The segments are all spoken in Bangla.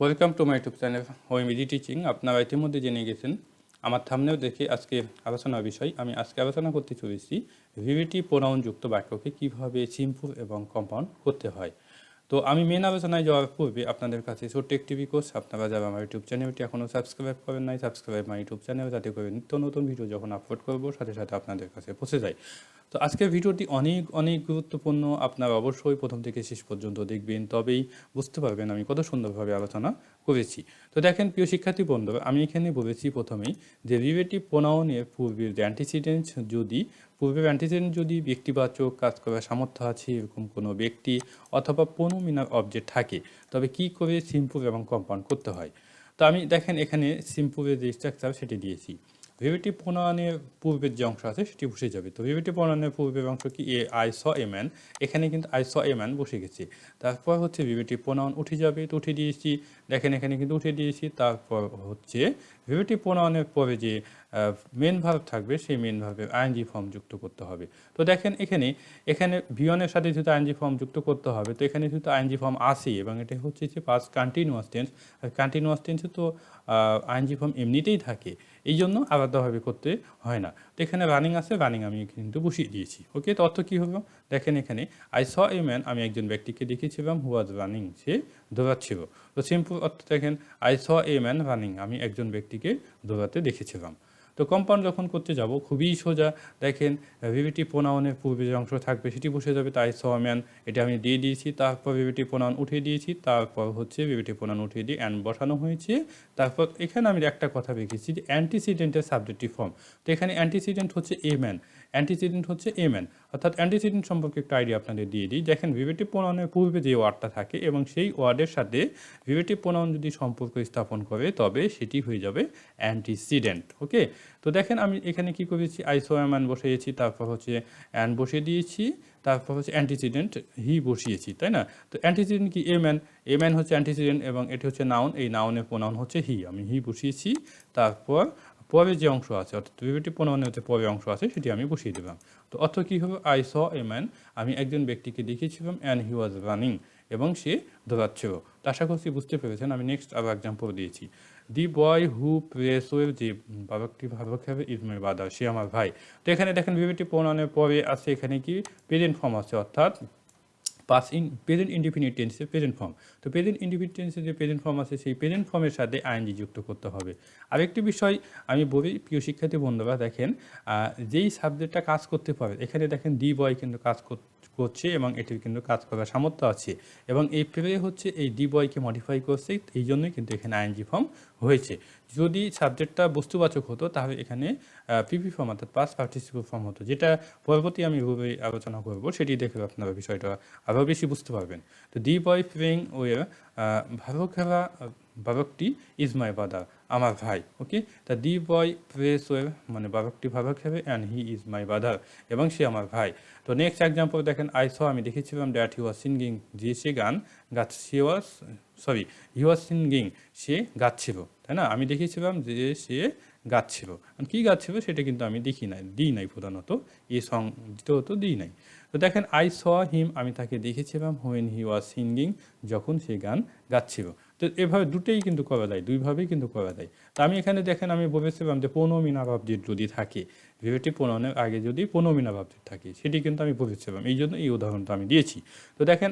Welcome to my YouTube channel OMEG teaching. আপনারা ইতিমধ্যে জেনে গেছেন আমার থাম্বনেল দেখে আজকে আলোচনার বিষয়। আমি আজকে আলোচনা করতে চলেছি ভিভিটি প্রোনাউন যুক্ত বাক্যকে কীভাবে সিম্পল এবং কম্পাউন্ড করতে হয়। তো আমি মেন আলোচনায় যাওয়ার পূর্বে আপনাদের কাছে ছোট্ট একটি রিকোয়েস্ট, আপনারা যারা আমার ইউটিউব চ্যানেলটি এখনও সাবস্ক্রাইব করেন নাই, সাবস্ক্রাইব মাই ইউটিউব চ্যানেল, যাতে করে নিত্য নতুন ভিডিও যখন আপলোড করবো সাথে সাথে আপনাদের কাছে পৌঁছে যায়। তো আজকের ভিডিওটি অনেক অনেক গুরুত্বপূর্ণ, আপনারা অবশ্যই প্রথম থেকে শেষ পর্যন্ত দেখবেন, তবেই বুঝতে পারবেন আমি কত সুন্দরভাবে আলোচনা করেছি। তো দেখেন প্রিয় শিক্ষার্থী বন্ধুরা, আমি এখানে বলেছি প্রথমেই যে রিলেটিভ প্রোনাউনের পূর্বের অ্যান্টিসিডেন্ট যদি ব্যক্তিবাচক কাজ করার সামর্থ্য আছে এরকম কোনো ব্যক্তি অথবা প্রোনোমিনাল অবজেক্ট থাকে, তবে কি করে সিম্পল এবং কম্পাউন্ড করতে হয়। তো আমি দেখেন এখানে সিম্পলের যে স্ট্রাকচার সেটি দিয়েছি। রিলেটিভ প্রোনাউনের পূর্বের যে অংশ আছে সেটি বসে যাবে। তো রিলেটিভ প্রোনাউনের পূর্বের অংশ কি আই স এ ম্যান, এখানে কিন্তু আই স এ ম্যান বসে গেছে। তারপর হচ্ছে রিলেটিভ প্রোনাউন উঠে যাবে, তো উঠে দিয়েছি, দেখেন এখানে কিন্তু উঠে দিয়েছি। তারপর হচ্ছে রিলেটিভ প্রোনাউনের পরে যে মেন ভার্ব থাকবে সেই মেন ভার্বের আইএনজি ফর্ম যুক্ত করতে হবে। তো দেখেন এখানে ভিওনের সাথে যেহেতু আইএনজি ফর্ম যুক্ত করতে হবে, তো এখানে যেহেতু আইএনজি ফর্ম আসে এবং এটা হচ্ছে যে পাস্ট কন্টিনিউয়াস টেন্স, আর কন্টিনিউয়াস টেন্সে তো আইএনজি ফর্ম এমনিতেই থাকে, এই জন্য আলাদাভাবে করতে হয় না। তো এখানে রানিং আছে, রানিং আমি কিন্তু বসিয়ে দিয়েছি। ওকে, তো অর্থ কী হলো দেখেন এখানে আই স এ ম্যান, আমি একজন ব্যক্তিকে দেখেছিলাম, হু ওয়াজ রানিং, সে দৌড়াচ্ছিল। তো সিম্পল অর্থ দেখেন I saw a man running, আমি একজন ব্যক্তিকে দৌড়াতে দেখেছিলাম। তো কম্পাউন্ড যখন করতে যাব খুবই সোজা, দেখেন রিলেটিভ প্রোনাউনের পূর্বে যে অংশ থাকবে সেটি বসে যাবে। তাই স ম্যান এটা আমি দিয়ে দিয়েছি, তারপর রিলেটিভ প্রোনাউন উঠিয়ে দিয়েছি, তারপর হচ্ছে রিলেটিভ প্রোনাউন উঠিয়ে দিয়ে অ্যান্ড বসানো হয়েছে। তারপর এখানে আমি একটা কথা রেখেছি যে অ্যান্টিসিডেন্টের সাবজেক্টিভ ফর্ম। তো এখানে অ্যান্টিসিডেন্ট হচ্ছে এ ম্যান, অর্থাৎ অ্যান্টিসিডেন্ট সম্পর্কে একটা আইডিয়া আপনাদের দিয়ে দিই। দেখেন রিলেটিভ প্রোনাউনের পূর্বে যে ওয়ার্ডটা থাকে এবং সেই ওয়ার্ডের সাথে রিলেটিভ প্রোনাউন যদি সম্পর্ক স্থাপন করে তবে সেটি হয়ে যাবে অ্যান্টিসিডেন্ট। ওকে, তো দেখেন আমি এখানে কি করেছি, আই স এ ম্যান বসিয়েছি, তারপর হচ্ছে অ্যান্ড বসিয়ে দিয়েছি, তারপর হচ্ছে অ্যান্টিসিডেন্ট হি বসিয়েছি, তাই না? তো অ্যান্টিসিডেন্ট কি এ ম্যান হচ্ছে অ্যান্টিসিডেন্ট এবং এটি হচ্ছে নাউন, এই নাউনের প্রোনাউন হচ্ছে হি, আমি হি বসিয়েছি। তারপর পরে যে অংশ আছে অর্থাৎ রিলেটিভ প্রোনাউনের হচ্ছে পরে অংশ আছে সেটি আমি বসিয়ে দিলাম। তো অর্থ কী হবে, আই স এ ম্যান, আমি একজন ব্যক্তিকে দেখেছিলাম, অ্যান্ড হি ওয়াজ রানিং, এবং সে দৌড়াচ্ছিল। তো আশা করছি বুঝতে পেরেছেন। আমি নেক্সট আবার এক্সাম্পল দিয়েছি, দি বয় হু প্লেস ওয়েল, যে বাবাকটি ভালো খেবে, ইজ মাই ব্রাদার, সে আমার ভাই। তো এখানে দেখেন রিলেটিভ প্রোনাউনের পরে আছে এখানে কি প্রেজেন্ট ফর্ম আছে, অর্থাৎ প্রেজেন্ট ইনডিফিনিট টেন্সের প্রেজেন্ট ফর্ম। তো প্রেজেন্ট ইনডিফিনিট টেন্সের যে প্রেজেন্ট ফর্ম আছে সেই প্রেজেন্ট ফর্মের সাথে আইএনজি যুক্ত করতে হবে। আরেকটি বিষয় আমি বলি প্রিয় শিক্ষার্থী বন্ধুরা, দেখেন যেই সাবজেক্টটা কাজ করতে পারে, এখানে দেখেন দি বয় কিন্তু কাজ করছে এবং এটির কিন্তু কাজ করার সামর্থ্য আছে, এবং এই প্লে হচ্ছে এই ডি বয়কে মডিফাই করছে, এই জন্যই কিন্তু এখানে আইএনজি ফর্ম হয়েছে। যদি সাবজেক্টটা বস্তুবাচক হতো তাহলে এখানে পিপি ফর্ম অর্থাৎ পাস্ট পার্টিসিপল ফর্ম হতো, যেটা পরবর্তী আমি ভেবে আলোচনা করব, সেটি দেখে আপনারা বিষয়টা আরও বেশি বুঝতে পারবেন। তো দি বয় প্লেইং ওয়ে, ভালো খেলা বালকটি ইজ মাই ব্রাদার, আমার ভাই। ওকে, তা দি বয় প্লেস ওয়ে মানে বালকটি ভালো খেলে, and he is my brother, এবং সে আমার ভাই। তো নেক্সট এক্সাম্পল দেখেন, আমি দেখেছিলাম দ্যাট হি ওয়াজ সিঙ্গিং, যে সে গান হি ওয়াজ সিঙ্গিং, সে গাচ্ছিল, তাই না? আমি দেখেছিলাম যে সে গাচ্ছিল, কী গাচ্ছিল সেটা কিন্তু আমি দিই নাই প্রধানত, এই সং দিতে হতো, দিই নাই। তো দেখেন আই স হিম, আমি তাকে দেখেছিলাম, হোয়েন হি ওয়াজ সিঙ্গিং, যখন সে গান গাচ্ছিল। তো এভাবে দুটোই কিন্তু করা যায়, দুইভাবেই কিন্তু করা যায়। তো আমি এখানে দেখেন আমি বলেছিলাম যে প্রোনোমিনাল অবজেক্ট যদি থাকে, রিলেটিভ প্রোনাউনের আগে যদি প্রোনোমিনাল অবজেক্ট থাকে, সেটি কিন্তু আমি বলেছিলাম, এই জন্য এই উদাহরণটা আমি দিয়েছি। তো দেখেন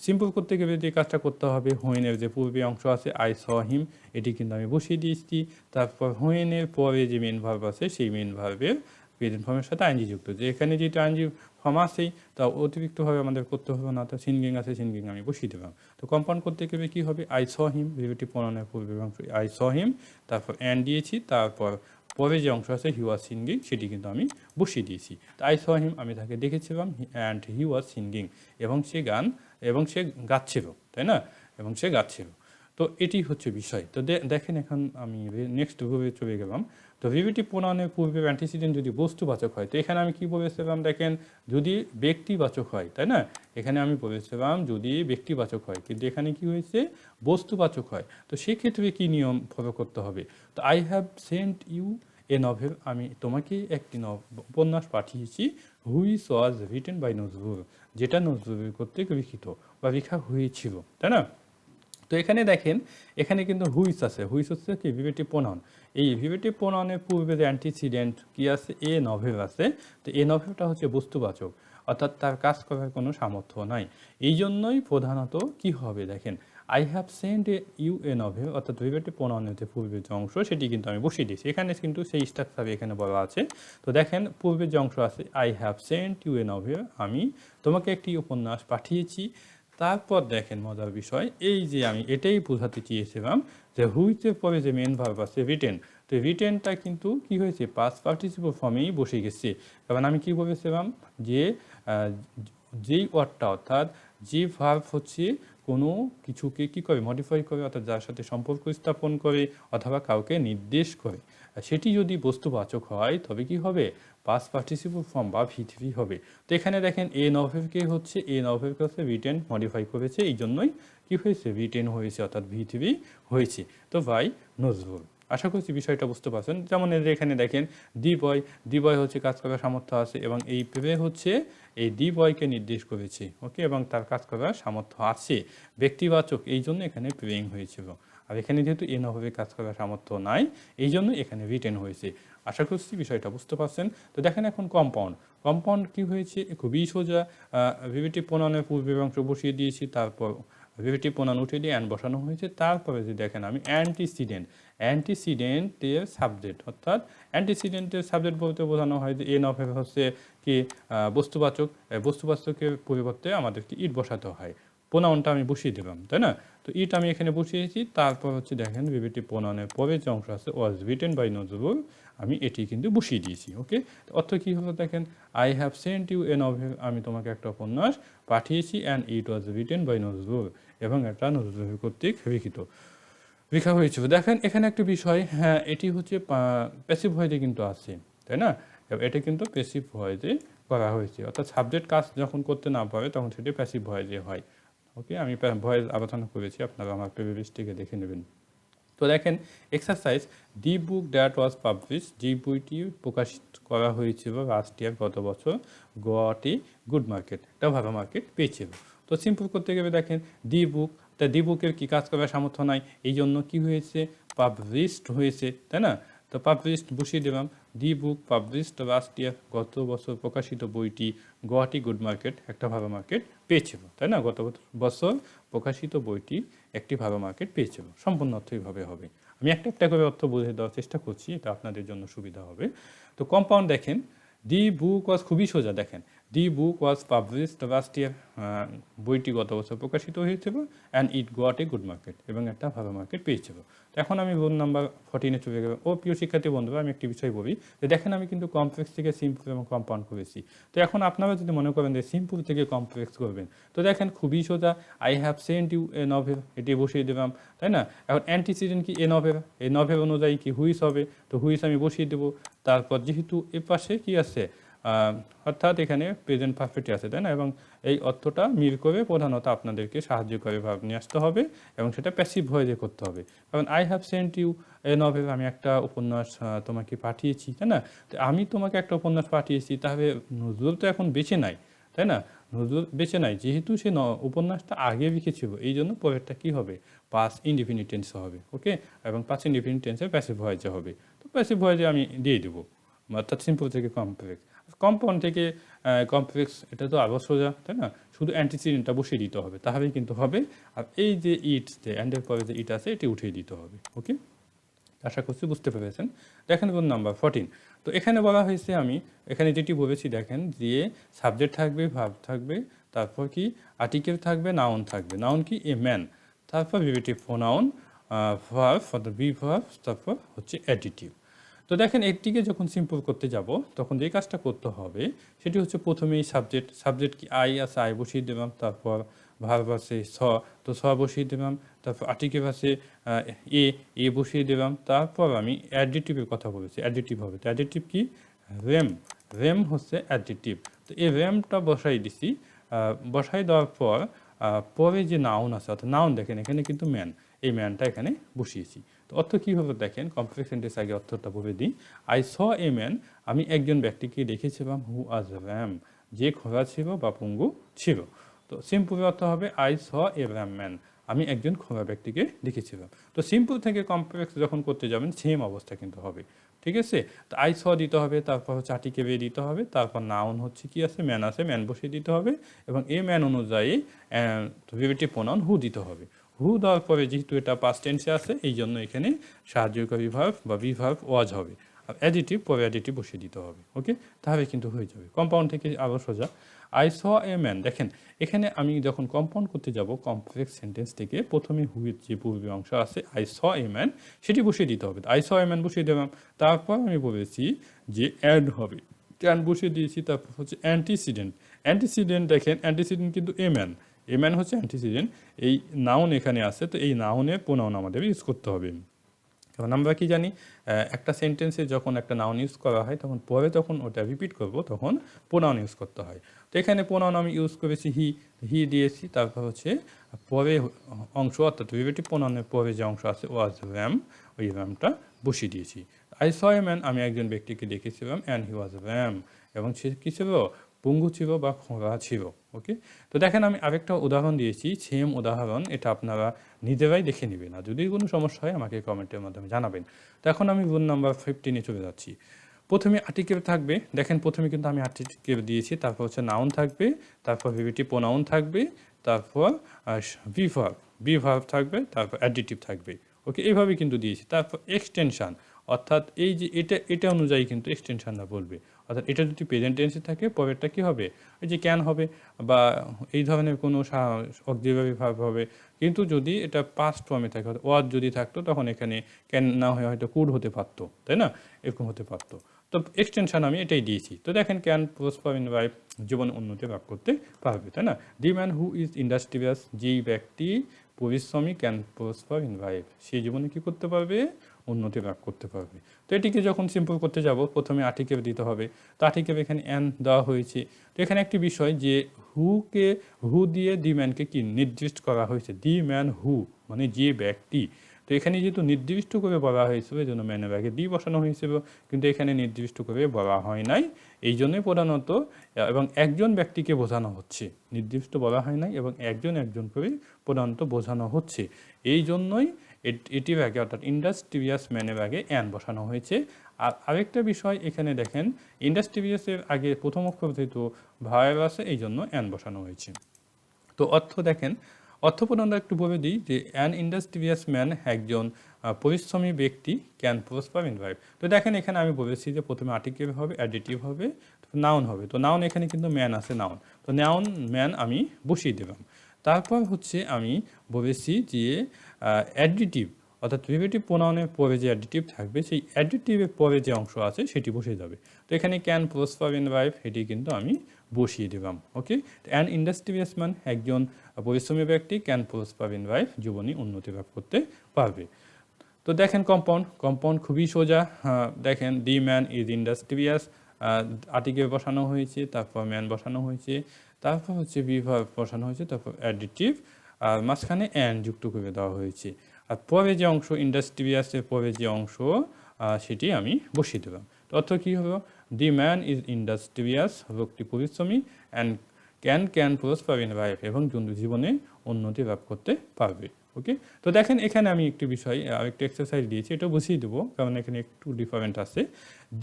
সিম্পল করতে গেলে যে কাজটা করতে হবে, হোয়েনের যে পূর্বে অংশ আছে আই স হিম, এটি কিন্তু আমি বসিয়ে দিয়েছি। তারপর হোয়েনের পরে যে মেন ভার্ব আছে সেই মেন ভার্বের প্রেজেন্ট ফর্মের সাথে আইএনজি যুক্ত, যে এখানে যেহেতু আইএনজি ফর্ম আছেই, তা অতিরিক্তভাবে আমাদের করতে হবে না। তো সিঙ্গিং আছে, সিঙ্গিং আমি বসিয়ে দেলাম। তো কম্পাউন্ড করতে গেলে কী হবে, আই স হিম, রিলেটিভ প্রোনাউনের পূর্বে অংশ আই স হিম, তারপর অ্যান্ড দিয়েছি, তারপর পরে যে অংশ আছে হি ওয়াজ সিঙ্গিং, সেটি কিন্তু আমি বসিয়ে দিয়েছি। তো আই স হিম, আমি তাকে দেখেছিলাম, অ্যান্ড হি ওয়াজ সিঙ্গিং, এবং সে গাচ্ছিল, তাই না? এবং সে গাচ্ছিল। তো এটি হচ্ছে বিষয়। তো দেখেন এখন আমি নেক্সট ভাবে চলে গেলাম। তো রিলেটিভ প্রোনাউনের পূর্বে অ্যান্টিসিডেন্ট যদি বস্তুবাচক হয়, তো এখানে আমি কি বলেছিলাম, দেখেন যদি ব্যক্তিবাচক হয়, তাই না? এখানে আমি বলেছিলাম যদি ব্যক্তিবাচক হয়, কিন্তু এখানে কি হয়েছে, বস্তুবাচক হয়। তো সেক্ষেত্রে কি নিয়ম ফলো করতে হবে? তো I have sent you a novel, আমি তোমাকে একটি উপন্যাস পাঠিয়েছি, which was written by Nazrul, যেটা নজরুল কর্তৃক লিখিত বা লেখা হয়েছিল, তাই না? তো এখানে দেখেন এখানে কিন্তু হুইচ আছে, হুইচ হচ্ছে কি ভিভেটিভ প্রোনাউন। এই ভিভেটিভ প্রোনাউনের পূর্বে যে অ্যান্টিসিডেন্ট কি আছে, এ নভেব আছে। তো এ নভেবটা হচ্ছে বস্তুবাচক, অর্থাৎ তার কাজ করার কোনো সামর্থ্য নাই। এই জন্যই প্রধানত কি হবে দেখেন, আই হ্যাভ সেন্ট ইউ এ নভেব, অর্থাৎ ভিভেটিভ প্রোনাউনের যে পূর্বের যে অংশ সেটি কিন্তু আমি বসিয়ে দিয়েছি এখানে, কিন্তু সেই স্ট্রাকচারে এখানে বলা আছে। তো দেখেন পূর্বের যে অংশ আছে, আই হ্যাভ সেন্ট ইউ এ নভেব, আমি তোমাকে একটি উপন্যাস পাঠিয়েছি। তারপর দেখেন মজার বিষয়, এই যে আমি এটাই বোঝাতে চেয়েছিলাম যে হুইচের পরে যে মেন ভার্ব আছে রিটেন, তো রিটেনটা কিন্তু কি হয়েছে, পাস্ট পার্টিসিপল ফর্মেই বসে গেছে। কারণ আমি কি বলেছিলাম যে যেই ওয়ার্ডটা, অর্থাৎ যে ভার্ব হচ্ছে কোনো কিছুকে কি করে মডিফাই করে, অর্থাৎ যার সাথে সম্পর্ক স্থাপন করে অথবা কাউকে নির্দেশ করে, সেটি যদি বস্তুবাচক হয় তবে কি হবে, পাস্ট পার্টিসিপল ফর্ম বা V3 হবে। তো এখানে দেখেন এ নভেবকে হচ্ছে রিটেন মডিফাই করেছে, এই জন্যই কি হয়েছে, রিটেন হয়েছে, অর্থাৎ V3 হয়েছে। তো বাই নজরুল। আশা করছি বিষয়টা বুঝতে পারছেন। যেমন এখানে দেখেন দি বয় হচ্ছে কাজ করার সামর্থ্য আছে, এবং এই প্রে হচ্ছে এই দি বয়কে নির্দেশ করেছে, ওকে, এবং তার কাজ করার সামর্থ্য আছে, ব্যক্তিবাচক, এই জন্য এখানে প্রেইং হয়েছিল। আর এখানে যেহেতু এ নভেবে কাজ করার সামর্থ্য নাই, এই জন্য এখানে রিটেন হয়েছে। আশা করছি বিষয়টা বুঝতে পারছেন। তো দেখেন এখন কম্পাউন্ড কি হয়েছে, খুবই সোজা। ভিভেটিভ প্রোনাউনের পূর্বাংশ বসিয়ে দিয়েছি, তারপর ভিভেটিভ প্রোনাউন উঠিয়ে দিয়ে অ্যান্ড বসানো হয়েছে। তারপরে যে দেখেন আমি অ্যান্টিসিডেন্টের সাবজেক্ট, অর্থাৎ অ্যান্টিসিডেন্টের সাবজেক্ট বলতে বোঝানো হয় যে এ নভেব হচ্ছে কি বস্তুবাচকের পরিবর্তে আমাদেরকে ইট বসাতে হয়। প্রোনাউনটা আমি বসিয়ে দিলাম, তাই না? তো ইট আমি এখানে বসিয়েছি। তারপর হচ্ছে দেখেন ভিভেটিভ প্রোনাউনের পরে যে অংশ আছে, ওয়াজ রিটেন বাই নজরুল, আমি এটি কিন্তু বসিয়ে দিয়েছি, ওকে। তো অর্থ কী হলো দেখেন, I have sent you a novel, আমি তোমাকে একটা উপন্যাস পাঠিয়েছি, and it was written by Nazrul, এবং এটা নজরুল কর্তৃক লেখা হয়েছিল। দেখেন এখানে একটা বিষয়, হ্যাঁ এটি হচ্ছে প্যাসিভ ভয়েসে কিন্তু আছে, তাই না? এটা কিন্তু প্যাসিভ ভয়েসে করা হয়েছে, অর্থাৎ সাবজেক্ট কাজ যখন করতে না পারে তখন সেটি প্যাসিভ ভয়েসে হয়, ওকে। আমি ভয়েস আলোচনা করেছি, আপনারা আমার প্লেলিস্ট থেকে দেখে নেবেন। তো দেখেন exercise, the book that was publish, যে বইটি প্রকাশিত করা হয়েছিল লাস্ট ইয়ার, গত বছর, গট এ গুড মার্কেট, একটা ভালো মার্কেট পেয়েছিল। তো সিম্পল করতে গেলে দেখেন দি বুক, তা দি বুকের কী কাজ করার সামর্থ্য নাই, এই জন্য কী হয়েছে, পাবলিশড হয়েছে, তাই না? তো পাবলিশড বসিয়ে দিলাম, দি বুক পাবলিশড লাস্ট ইয়ার, গত বছর প্রকাশিত বইটি গট এ গুড মার্কেট, একটা ভালো মার্কেট পেয়েছিল, তাই না? গত বছর প্রকাশিত বইটি একটি ভালো মার্কেট পেয়েছিল। সম্পূর্ণ অর্থ এইভাবে হবে। আমি একটা একটা করে অর্থ বুঝে দেওয়ার চেষ্টা করছি, এটা আপনাদের জন্য সুবিধা হবে। তো কম্পাউন্ড দেখেন, দি বুক ওয়াজ, খুবই সোজা, দেখেন দি বুক ওয়াজ পাবলিশড লাস্ট ইয়ার, বইটি গত বছর প্রকাশিত হয়েছিল, and it got a good market, এবং একটা ভালো মার্কেট পেয়েছিল। তো এখন আমি রোল নাম্বার 14-এ চলে গেলাম। ও প্রিয় শিক্ষার্থী বন্ধুরা, আমি একটি বিষয় বলি যে দেখেন আমি কিন্তু কমপ্লেক্স থেকে সিম্পল এবং কম্পাউন্ড করেছি। তো এখন আপনারা যদি মনে করেন যে সিম্পল থেকে কমপ্লেক্স করবেন, তো দেখেন খুবই সোজা, I have sent you a novel, এটি বসিয়ে দিলাম, তাই না? এখন অ্যান্টিসিডেন্ট কি, এ নভেল, এই নভেল অনুযায়ী কি হুইস হবে, তো হুইস আমি বসিয়ে দেবো। তারপর যেহেতু এ পাশে কি আছে, অর্থাৎ এখানে প্রেজেন্ট পারফেক্টই আছে, তাই না? এবং এই অর্থটা মিল করে প্রধানত আপনাদেরকে সাহায্য করে ভাব নিয়ে আসতে হবে, এবং সেটা প্যাসিভ ভয়েসে করতে হবে। কারণ I have sent you a novel, আমি একটা উপন্যাস তোমাকে পাঠিয়েছি, তাই না? তো আমি তোমাকে একটা উপন্যাস পাঠিয়েছি, তাহলে নজরুল তো এখন বেঁচে নাই, তাই না? নজরুল বেঁচে নাই, যেহেতু সে উপন্যাসটা আগে লিখেছিল, এই জন্য পরেরটা কী হবে, পাস ইনডিফিনিট টেন্সে হবে, ওকে। এবং পাস ইনডিফিনিট টেন্সে প্যাসিভ ভয়েসে হবে। তো প্যাসিভ ভয়েসে আমি দিয়ে দেবো, অর্থাৎ সিম্পল থেকে কমপ্লেক্স, কম্পাউন্ড থেকে কমপ্লেক্স, এটা তো আরও সোজা, তাই না? শুধু অ্যান্টিসিডেন্টটা বসিয়ে দিতে হবে, তাহলেই কিন্তু হবে। আর এই যে ইট, যে অ্যান্ডের পরে যে ইট আছে, এটি উঠিয়ে দিতে হবে, ওকে। আশা করছি বুঝতে পেরেছেন। দেখেন রোল নাম্বার 14। তো এখানে বলা হয়েছে, আমি এখানে যেটি বলেছি দেখেন, যে সাবজেক্ট থাকবে, ভার্ব থাকবে, তারপর কি আর্টিকেল থাকবে, নাউন থাকবে। নাউন কি, এ ম্যান, তারপর relative pronoun, verb for the be verb, তারপর হচ্ছে অ্যাডিটিভ। তো দেখেন এটিকে যখন সিম্পল করতে যাব, তখন যে কাজটা করতে হবে সেটি হচ্ছে প্রথমেই সাবজেক্ট কি আই আছে, আই বসিয়ে দিলাম, তারপর ভার্ব আছে তো বসিয়ে দিলাম, তারপর আর্টিকেল আছে এ বসিয়ে দিলাম, তারপর আমি অ্যাডিটিভের কথা বলেছি, অ্যাডিটিভ হবে। তো অ্যাডিটিভ কি, রেম হচ্ছে অ্যাডিটিভ। তো এই রেমটা বসাই দিছি, বসাই দেওয়ার পর পরে যে নাউন আছে, অর্থাৎ নাউন দেখেন এখানে কিন্তু ম্যান, এই ম্যানটা এখানে বসিয়েছি। তো অর্থ কী হবে দেখেন, কমপ্লেক্স সেন্টেন্স আগে অর্থটা বলে দিই। আই স এ ম্যান, আমি একজন ব্যক্তিকে দেখেছিলাম, হু আজ র্যাম, যে খোলা ছিল বা পঙ্গু ছিল। তো সিম্পল অর্থ হবে I saw A RAM man, আমি একজন খোলা ব্যক্তিকে দেখেছিলাম। তো সিম্পল থেকে কমপ্লেক্স যখন করতে যাবেন সেম অবস্থা কিন্তু হবে, ঠিক আছে। তো আই স দিতে হবে, তারপর হচ্ছে আর্টিকেল দিতে হবে, তারপর নাউন হচ্ছে কি আছে, ম্যান আছে, ম্যান বসিয়ে দিতে হবে এবং এই ম্যান অনুযায়ী রিলেটিভ প্রোনাউন হু দিতে হবে। হু দেওয়ার পরে যেহেতু এটা পাস্ট টেন্সে আছে এই জন্য এখানে সাহায্যকারী ভার্ব বা বি ভার্ব ওয়াজ হবে, আর অ্যাডিটিভ পরে অ্যাডিটিভ বসিয়ে দিতে হবে। ওকে, তাহলে কিন্তু হয়ে যাবে। কম্পাউন্ড থেকে আরও সোজা, আই স এ ম্যান। দেখেন এখানে আমি যখন কম্পাউন্ড করতে যাব কমপ্লেক্স সেন্টেন্স থেকে প্রথমে হুয়ের যে পূর্বে অংশ আছে আই স এ ম্যান সেটি বসিয়ে দিতে হবে। আই স এ ম্যান বসিয়ে দিলাম, তারপর আমি বলেছি যে অ্যাড হবে, ক্যান বসিয়ে দিয়েছি, তারপর হচ্ছে অ্যান্টিসিডেন্ট। অ্যান্টিসিডেন্ট দেখেন অ্যান্টিসিডেন্ট কিন্তু এ ম্যান, এ ম্যান হচ্ছে অ্যান্টিসিডেন্ট। এই নাউন এখানে আছে, তো এই নাউনে প্রোনাউন আমাদের ইউজ করতে হবে। কারণ আমরা কি জানি, একটা সেন্টেন্সে যখন একটা নাউন ইউজ করা হয় তখন পরে যখন ওটা রিপিট করব তখন প্রোনাউন ইউজ করতে হয়। তো এখানে প্রোনাউন আমি ইউজ করেছি হি, হি দিয়েছি, তারপর হচ্ছে পরে অংশ অর্থাৎ রিলেটিভ প্রোনাউনের পরে যে অংশ আছে ওয়াজ র্যাম, ওই র্যামটা বসিয়ে দিয়েছি। আই স এ ম্যান, আমি একজন ব্যক্তিকে দেখেছিলাম, অ্যান্ড হি ওয়াজ র্যাম, এবং সে কী ছিল, পঙ্গু ছিল বা খোঁড়া ছিল। ওকে, তো দেখেন আমি আরেকটা উদাহরণ দিয়েছি, সেম উদাহরণ, এটা আপনারা নিজেরাই দেখে নেবেন, আর যদি কোনো সমস্যা হয় আমাকে কমেন্টের মাধ্যমে জানাবেন। তো এখন আমি রুল নাম্বার 15-এ চলে যাচ্ছি। প্রথমে আর্টিকেল থাকবে, দেখেন প্রথমে কিন্তু আমি আর্টিকেল দিয়েছি, তারপর হচ্ছে নাউন থাকবে, তারপর রিলেটিভ প্রোনাউন থাকবে, তারপর বি ভার্ব থাকবে, তারপর অ্যাডিটিভ থাকবে। ওকে, এইভাবে কিন্তু দিয়েছি। তারপর এক্সটেনশান, অর্থাৎ এই যে এটা অনুযায়ী কিন্তু এক্সটেনশানটা বলবে, অর্থাৎ এটা যদি প্রেজেন্ট টেন্সে থাকে পরেরটা কী হবে, ওই যে ক্যান হবে বা এই ধরনের কোনো অক্সিলারি ভার্ব হবে। কিন্তু যদি এটা পাস্ট ফর্মে থাকে, ওয়াজ যদি থাকতো তখন এখানে ক্যান না হয়ে হয়তো কুড হতে পারতো, তাই না, এরকম হতে পারতো। তো এক্সটেনশন আমি এটাই দিয়েছি। তো দেখেন ক্যান প্রসপার ইন লাইফ, জীবনে উন্নতি লাভ করতে পারবে, তাই না। The man who is industrious, যেই ব্যক্তি পরিশ্রমী, ক্যান প্রসপার ইন লাইফ, সেই জীবনে কী করতে পারবে, উন্নতি লাভ করতে পারবে। তো এটিকে যখন সিম্পল করতে যাব প্রথমে আর্টিকেল দিতে হবে। তো আর্টিকেল এখানে অ্যান দেওয়া হয়েছে। তো এখানে একটি বিষয় যে হু দিয়ে দি ম্যানকে কি নির্দিষ্ট করা হয়েছে, দি ম্যান হু মানে যে ব্যক্তি। তো এখানে যেহেতু নির্দিষ্ট করে বলা হয়েছিল এই জন্য ম্যানের আগে দি বসানো হয়েছিল, কিন্তু এখানে নির্দিষ্ট করে বলা হয় নাই, এই জন্যই প্রধানত, এবং একজন ব্যক্তিকে বোঝানো হচ্ছে, নির্দিষ্ট বলা হয় নাই এবং একজন একজন করে প্রধানত বোঝানো হচ্ছে, এই জন্যই এটির আগে অর্থাৎ ইন্ডাস্ট্রিয়াস ম্যানের আগে অ্যান বসানো হয়েছে। আর আরেকটা বিষয় এখানে দেখেন, ইন্ডাস্ট্রিয়াসের আগে প্রথম অক্ষর যেহেতু ভার্ব আছে এই জন্য অ্যান বসানো হয়েছে। তো অর্থ দেখেন, অর্থ প্রধানত একটু বলে দিই যে অ্যান ইন্ডাস্ট্রিয়াস ম্যান, একজন পরিশ্রমী ব্যক্তি, ক্যান প্রসপার ইন লাইফ। তো দেখেন এখানে আমি বলেছি যে প্রথমে আর্টিকেল হবে, অ্যাডিটিভ হবে, নাউন হবে। তো নাউন এখানে কিন্তু ম্যান আছে, নাউন, তো নাউন ম্যান আমি বসিয়ে দিলাম। তারপর হচ্ছে আমি বলেছি যে অ্যাডিটিভ, অর্থাৎ রিলেটিভ প্রোনাউনের পরে যে অ্যাডিটিভ থাকবে সেই অ্যাডিটিভের পরে যে অংশ আছে সেটি বসে যাবে। তো এখানে ক্যান প্রসপার ইন লাইফ এটি কিন্তু আমি বসিয়ে দিলাম। ওকে, অ্যান ইন্ডাস্ট্রিয়াস ম্যান, একজন পরিশ্রমী ব্যক্তি, ক্যান প্রসপার ইন লাইফ, জীবনে উন্নতি লাভ করতে পারবে। তো দেখেন কম্পাউন্ড খুবই সোজা। দেখেন the man is industrious, article বসানো হয়েছে, তারপর ম্যান বসানো হয়েছে, তারপর হচ্ছে বি ভার্ব বসানো হয়েছে, তারপর অ্যাডিটিভ, আর মাঝখানে অ্যান যুক্ত করে দেওয়া হয়েছে। আর পরে যে অংশ ইন্ডাস্ট্রিয়াসের পরে যে অংশ সেটি আমি বসিয়ে দিলাম। তো অর্থ কী হলো, দি ম্যান ইজ ইন্ডাস্ট্রিয়াস, লোকটি পরিশ্রমী, and can prosper in life, এবং জীবনে উন্নতি লাভ করতে পারবে। ওকে, তো দেখেন এখানে আমি একটি বিষয় আরেকটি এক্সারসাইজ দিয়েছি, এটা বুঝিয়ে দেবো কারণ এখানে একটু ডিফারেন্ট আছে।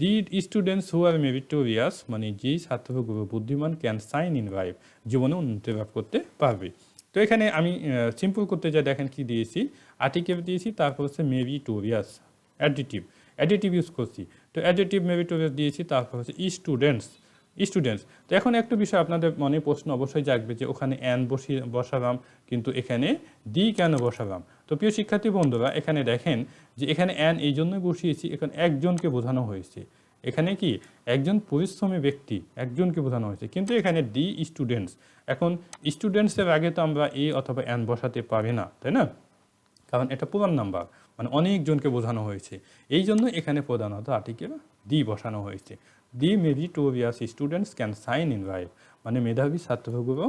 The students who R meritorious, মানে যেই ছাত্রগুলো বুদ্ধিমান, ক্যান সাইন ইন লাইফ, জীবনে উন্নতি লাভ করতে পারবে। তো এখানে আমি সিম্পল করতে যাই, দেখেন কি দিয়েছি, আর্টিকেল দিয়েছি, তারপর হচ্ছে মেরিটোরিয়াস, অ্যাডিটিভ ইউজ করছি। তো অ্যাডিটিভ মেরিটোরিয়াস দিয়েছি, তারপর হচ্ছে স্টুডেন্টস। তো এখন একটা বিষয় আপনাদের মনে প্রশ্ন অবশ্যই জাগবে যে ওখানে অ্যান বসালাম কিন্তু এখানে দি কেন বসালাম। তো প্রিয় শিক্ষার্থী বন্ধুরা, এখানে দেখেন যে এখানে অ্যান এই জন্যই বসিয়েছি, এখানে একজনকে বোঝানো হয়েছে, এখানে কি একজন পরিশ্রমী ব্যক্তি একজনকে বোঝানো হয়েছে, কিন্তু এখানে দি স্টুডেন্টস। এখন স্টুডেন্টসের আগে তো আমরা এ অথবা অ্যান বসাতে পারি না, তাই না, কারণ এটা পুরান নাম্বার, মানে অনেকজনকে বোঝানো হয়েছে, এই জন্য এখানে প্রধানত আর্টিকেল দি বসানো হয়েছে। The meritorious students can shine in life, মানে মেধাবী ছাত্রগুলো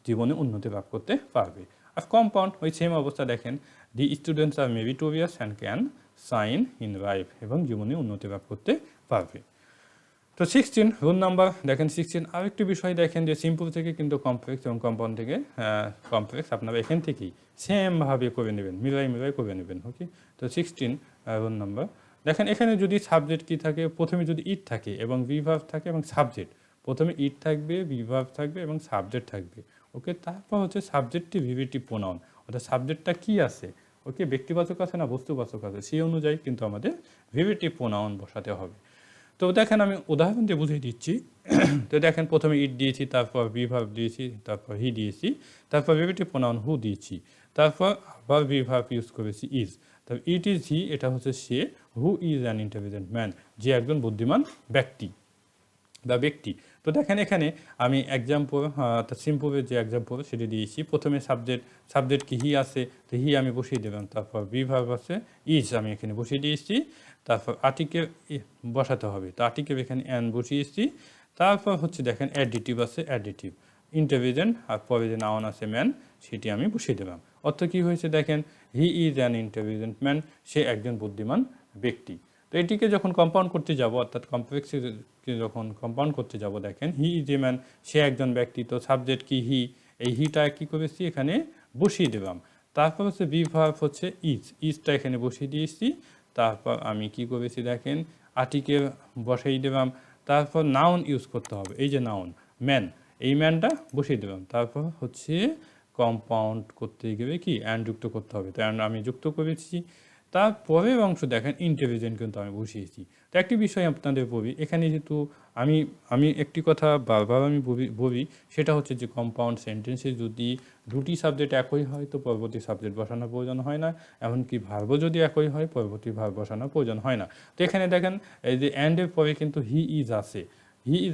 জীবনে উন্নতি লাভ করতে পারবে। আর কম্পাউন্ড ওই সেম অবস্থা, দেখেন the students are meritorious and can shine in life, এবং জীবনে উন্নতি লাভ করতে পারবে। তো 16 রুল নাম্বার দেখেন 16 আরেকটি বিষয় দেখেন যে সিম্পল থেকে কিন্তু কমপ্লেক্স এবং কম্পাউন্ড থেকে কমপ্লেক্স আপনারা এখান থেকেই সেমভাবে করে নেবেন, মিলাই করে নেবেন। ওকে, তো 16 রুল নাম্বার দেখেন এখানে যদি সাবজেক্ট কি থাকে, প্রথমে যদি ইট থাকে এবং ভিভার্ব থাকে এবং সাবজেক্ট, প্রথমে ইট থাকবে, ভিভার্ব থাকবে এবং সাবজেক্ট থাকবে। ওকে, তারপর হচ্ছে সাবজেক্টটি ভিভিটি প্রোনাউন, অর্থাৎ সাবজেক্টটা কি আছে, ওকে ব্যক্তিবাচক আছে না বস্তুবাচক আছে, সেই অনুযায়ী কিন্তু আমাদের ভিভিটি প্রোনাউন বসাতে হবে। তো দেখেন আমি উদাহরণ দিয়ে বুঝিয়ে দিচ্ছি। তো দেখেন প্রথমে ইট দিয়েছি, তারপর ভিভার্ব দিয়েছি, তারপর হি দিয়েছি, তারপর ভিভিটিভ প্রোনাউন হু দিয়েছি, তারপর আবার ভিভার্ব ইউজ করেছি ইজ। তারপর ইট ইজ হি, এটা হচ্ছে সে, who is an intelligent man, যে একজন বুদ্ধিমান ব্যক্তি বা ব্যক্তি। তো দেখেন এখানে আমি এক্সাম্পল সিম্পলের যে এক্সাম্পল সেটি দিয়েছি। প্রথমে সাবজেক্ট কি হি আছে, তো হি আমি বসিয়ে দিলাম, তারপর ভিভার্ব আছে ইজ আমি এখানে বসিয়ে দিয়েছি, তারপর আর্টিকেল বসাতে হবে, তো আর্টিকেল এখানে অ্যান বসিয়েছি, তারপর হচ্ছে দেখেন অ্যাডিটিভ আছে অ্যাডিটিভ, ইন্টেলিজেন্ট আর পরে যে নাউন আছে ম্যান সেটি আমি বসিয়ে দিলাম। অর্থ কী হয়েছে দেখেন, he is an intelligent man, সে একজন বুদ্ধিমান ব্যক্তি। তো এটিকে যখন কম্পাউন্ড করতে যাব, অর্থাৎ কমপ্লেক্সকে যখন কম্পাউন্ড করতে যাব, দেখেন হি ইজ এ ম্যান, সে একজন ব্যক্তি, তো সাবজেক্ট কি হি, এই হিটা কী করেছি এখানে বসিয়ে দিলাম। তারপর হচ্ছে ভিভার্ব হচ্ছে ইজটা এখানে বসিয়ে দিয়েছি, তারপর আমি কি করেছি দেখেন আর্টিকেল বসাই দিলাম, তারপর নাউন ইউজ করতে হবে, এই যে নাউন ম্যান, এই ম্যানটা বসিয়ে দিলাম, তারপর হচ্ছে কম্পাউন্ড করতে গেলে কি অ্যান্ড যুক্ত করতে হবে, তো অ্যান্ড আমি যুক্ত করেছি। তারপরের অংশ দেখেন ইন্টেলিজেন্ট কিন্তু আমি বসিয়েছি। তো একটি বিষয় আপনাদের বলি, এখানে যেহেতু আমি একটি কথা বারবার আমি বলি, সেটা হচ্ছে যে কম্পাউন্ড সেন্টেন্সে যদি দুটি সাবজেক্ট একই হয় তো পরবর্তী সাবজেক্ট বসানোর প্রয়োজন হয় না, এমনকি ভার্বও যদি একই হয় পরবর্তী ভার্ব বসানোর প্রয়োজন হয় না। তো এখানে দেখেন এই যে অ্যান্ডের পরে কিন্তু হি ইজ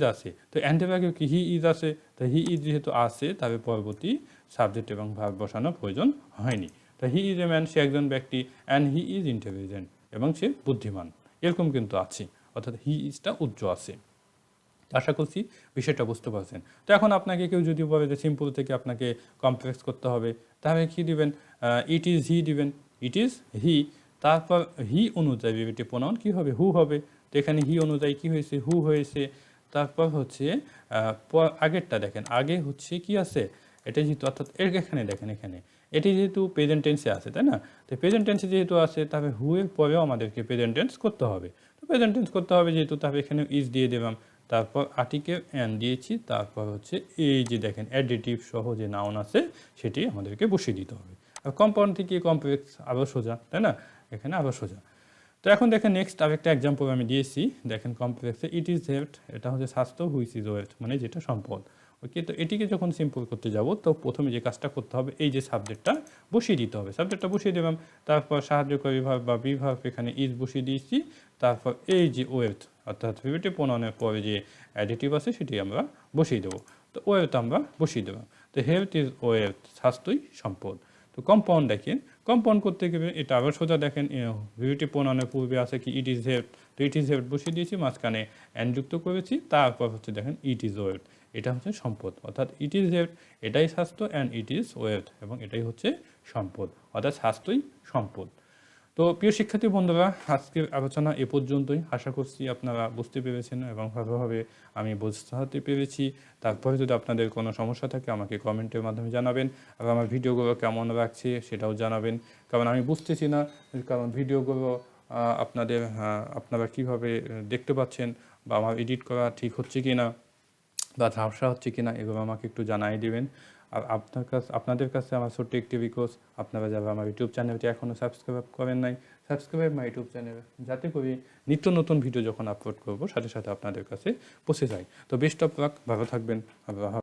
আছে, তো অ্যান্ডের আগে কি হি ইজ আছে, তো হি ইজ যেহেতু আছে তবে পরবর্তী সাবজেক্ট এবং ভার্ব বসানোর প্রয়োজন হয়নি। তো হি ইজ এ ম্যান, সে একজন ব্যক্তি, অ্যান্ড হি ইজ ইন্টেলিজেন্ট, এবং সে বুদ্ধিমান, এরকম কিন্তু আছে, অর্থাৎ হি ইজটা উজ্জ্ব আছে। আশা করছি বিষয়টা বুঝতে পারছেন। তো এখন আপনাকে কেউ যদি বলে যে সিম্পল থেকে আপনাকে কমপ্লেক্স করতে হবে, তাহলে কী দিবেন, ইট ইজ হি দিবেন, ইট ইজ হি, তারপর হি অনুযায়ী ভিভিটিভ প্রোনাউন কী হবে, হু হবে, তো এখানে হি অনুযায়ী কী হয়েছে, হু হয়েছে। তারপর হচ্ছে আগেরটা দেখেন, আগে হচ্ছে কি আছে, এটা যেহেতু অর্থাৎ এখানে দেখেন এখানে এটি যেহেতু প্রেজেন্ট টেন্সে আছে, তাই না, তো প্রেজেন্ট টেন্সে যেহেতু আছে তবে হু এর পরেও আমাদেরকে প্রেজেন্ট টেন্স করতে হবে, তো প্রেজেন্ট টেন্স করতে হবে যেহেতু, তবে এখানে ইজ দিয়ে দিলাম, তারপর আর্টিকেল অ্যান দিয়েছি, তারপর হচ্ছে এই যে দেখেন অ্যাডিটিভ সহ যে নাউন আছে সেটি আমাদেরকে বসিয়ে দিতে হবে। আর কম্পাউন্ড থেকে কমপ্লেক্স আবার সোজা, তাই না, এখানে আবার সোজা। তো এখন দেখেন নেক্সট আরেকটা এক্সাম্পল আমি দিয়েছি, দেখেন কমপ্লেক্সে ইট ইজ হেলথ, এটা হচ্ছে স্বাস্থ্য, হুইচ ইজ ওয়েলথ মানে যেটা সম্পদ। ওকে, তো এটিকে যখন সিম্পল করতে যাব তো প্রথমে যে কাজটা করতে হবে এই যে সাবজেক্টটা বসিয়ে দিতে হবে, সাবজেক্টটা বসিয়ে দেবেন, তারপর সাহায্যকারী ভার্ব বা বিভার্ব এখানে ইজ বসিয়ে দিয়েছি, তারপর এই যে ওয়েলথ অর্থাৎ ভিভিটিভ প্রোনাউনের পরে যে অ্যাডিটিভ আছে সেটি আমরা বসিয়ে দেবো, তো ওয়েলথ আমরা বসিয়ে দেবো, তো হেলথ ইজ ওয়েলথ, স্বাস্থ্যই সম্পদ। তো কম্পাউন্ড দেখেন, কম্পাউন্ড করতে গেলে এটা আবার সোজা দেখেন, ভিভিটিভ প্রোনাউনের পূর্বে আছে কি ইট ইজ হেল্প, তো ইট ইজ হেল্প বসিয়ে দিয়েছি, মাঝখানে অ্যান্ড যুক্ত করেছি, তারপর হচ্ছে দেখেন ইট ইজ ওয়েলথ, এটা হচ্ছে সম্পদ, অর্থাৎ ইট ইজ হেল্প এটাই স্বাস্থ্য, অ্যান্ড ইট ইজ ওয়েলথ এবং এটাই হচ্ছে সম্পদ, অর্থাৎ স্বাস্থ্যই সম্পদ। তো প্রিয় শিক্ষার্থী বন্ধুরা, আজকের আলোচনা এ পর্যন্তই। আশা করছি আপনারা বুঝতে পেরেছেন এবং ভালোভাবে আমি বোঝাতে পেরেছি। তারপরে যদি আপনাদের কোনো সমস্যা থাকে আমাকে কমেন্টের মাধ্যমে জানাবেন, আর আমার ভিডিওগুলো কেমন লাগছে সেটাও জানাবেন, কারণ আমি বুঝতেছি না, কারণ ভিডিওগুলো আপনারা কীভাবে দেখতে পাচ্ছেন বা আমার এডিট করা ঠিক হচ্ছে কি না বা ঝাপসা হচ্ছে কি না, এগুলো আমাকে একটু জানাই দেবেন। আর আপনাদের কাছে আমার ছোট্ট একটি রিকোয়েস্ট, আপনারা যারা আমার ইউটিউব চ্যানেলটি এখনও সাবস্ক্রাইব করেন নাই, সাবস্ক্রাইব মাই ইউটিউব চ্যানেল, যাতে করে নিত্য নতুন ভিডিও যখন আপলোড করব সাথে সাথে আপনাদের কাছে পৌঁছে যায়। তো বেস্ট অফ লাক, ভালো থাকবেন, আল্লাহ হাফেজ।